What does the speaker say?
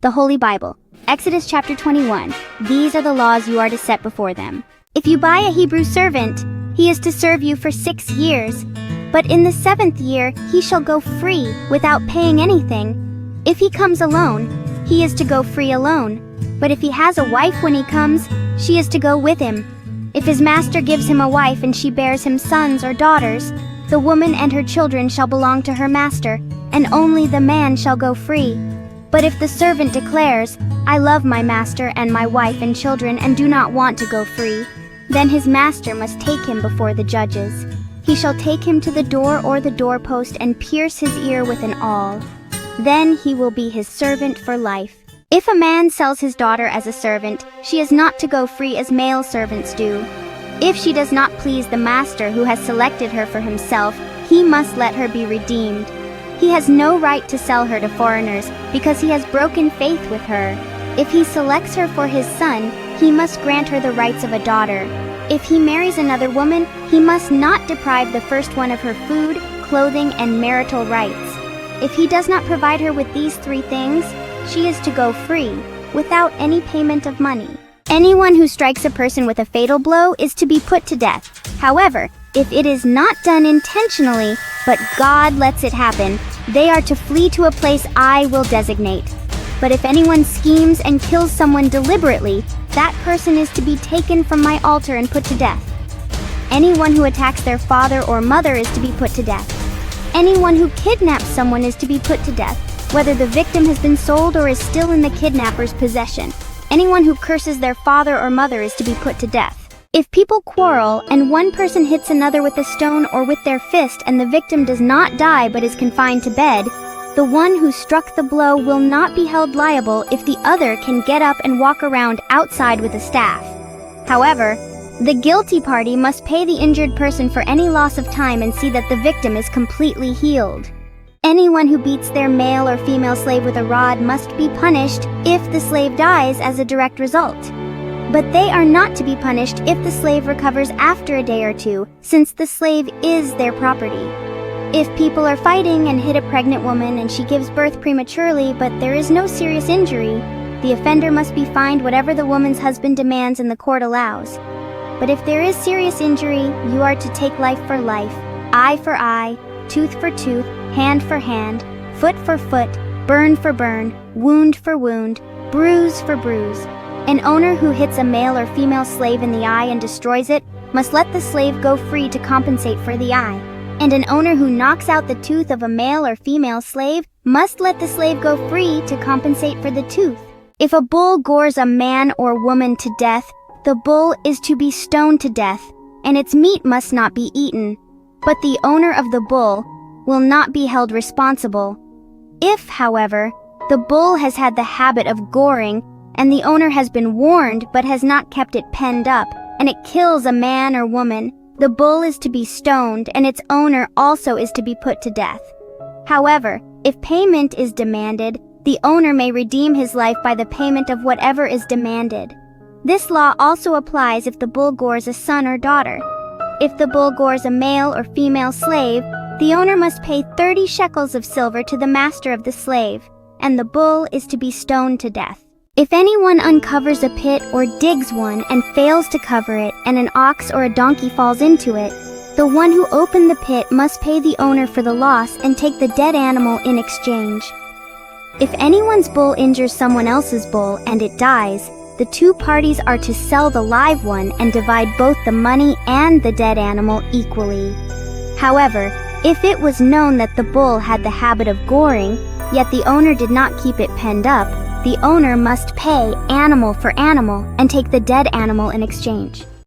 The Holy Bible. Exodus chapter 21. These are the laws you are to set before them. If you buy a Hebrew servant, he is to serve you for 6 years. But in the 7th year, he shall go free without paying anything. If he comes alone, he is to go free alone. But if he has a wife when he comes, she is to go with him. If his master gives him a wife and she bears him sons or daughters, the woman and her children shall belong to her master, and only the man shall go free. But if the servant declares, I love my master and my wife and children and do not want to go free, then his master must take him before the judges. He shall take him to the door or the doorpost and pierce his ear with an awl. Then he will be his servant for life. If a man sells his daughter as a servant, she is not to go free as male servants do. If she does not please the master who has selected her for himself, he must let her be redeemed. He has no right to sell her to foreigners because he has broken faith with her. If he selects her for his son, he must grant her the rights of a daughter. If he marries another woman, he must not deprive the first one of her food, clothing, and marital rights. If he does not provide her with these 3 things, she is to go free, without any payment of money. Anyone who strikes a person with a fatal blow is to be put to death. However, if it is not done intentionally, but God lets it happen, they are to flee to a place I will designate. But if anyone schemes and kills someone deliberately, that person is to be taken from my altar and put to death. Anyone who attacks their father or mother is to be put to death. Anyone who kidnaps someone is to be put to death, whether the victim has been sold or is still in the kidnapper's possession. Anyone who curses their father or mother is to be put to death. If people quarrel and one person hits another with a stone or with their fist and the victim does not die but is confined to bed, the one who struck the blow will not be held liable if the other can get up and walk around outside with a staff. However, the guilty party must pay the injured person for any loss of time and see that the victim is completely healed. Anyone who beats their male or female slave with a rod must be punished if the slave dies as a direct result. But they are not to be punished if the slave recovers after a day or 2, since the slave is their property. If people are fighting and hit a pregnant woman and she gives birth prematurely but there is no serious injury, the offender must be fined whatever the woman's husband demands and the court allows. But if there is serious injury, you are to take life for life, eye for eye, tooth for tooth, hand for hand, foot for foot, burn for burn, wound for wound, bruise for bruise. An owner who hits a male or female slave in the eye and destroys it must let the slave go free to compensate for the eye. And an owner who knocks out the tooth of a male or female slave must let the slave go free to compensate for the tooth. If a bull gores a man or woman to death, the bull is to be stoned to death, and its meat must not be eaten. But the owner of the bull will not be held responsible. If, however, the bull has had the habit of goring, and the owner has been warned but has not kept it penned up, and it kills a man or woman, the bull is to be stoned, and its owner also is to be put to death. However, if payment is demanded, the owner may redeem his life by the payment of whatever is demanded. This law also applies if the bull gores a son or daughter. If the bull gores a male or female slave, the owner must pay 30 shekels of silver to the master of the slave, and the bull is to be stoned to death. If anyone uncovers a pit or digs one and fails to cover it, and an ox or a donkey falls into it, the one who opened the pit must pay the owner for the loss and take the dead animal in exchange. If anyone's bull injures someone else's bull and it dies, the 2 parties are to sell the live one and divide both the money and the dead animal equally. However, if it was known that the bull had the habit of goring, yet the owner did not keep it penned up, the owner must pay animal for animal and take the dead animal in exchange.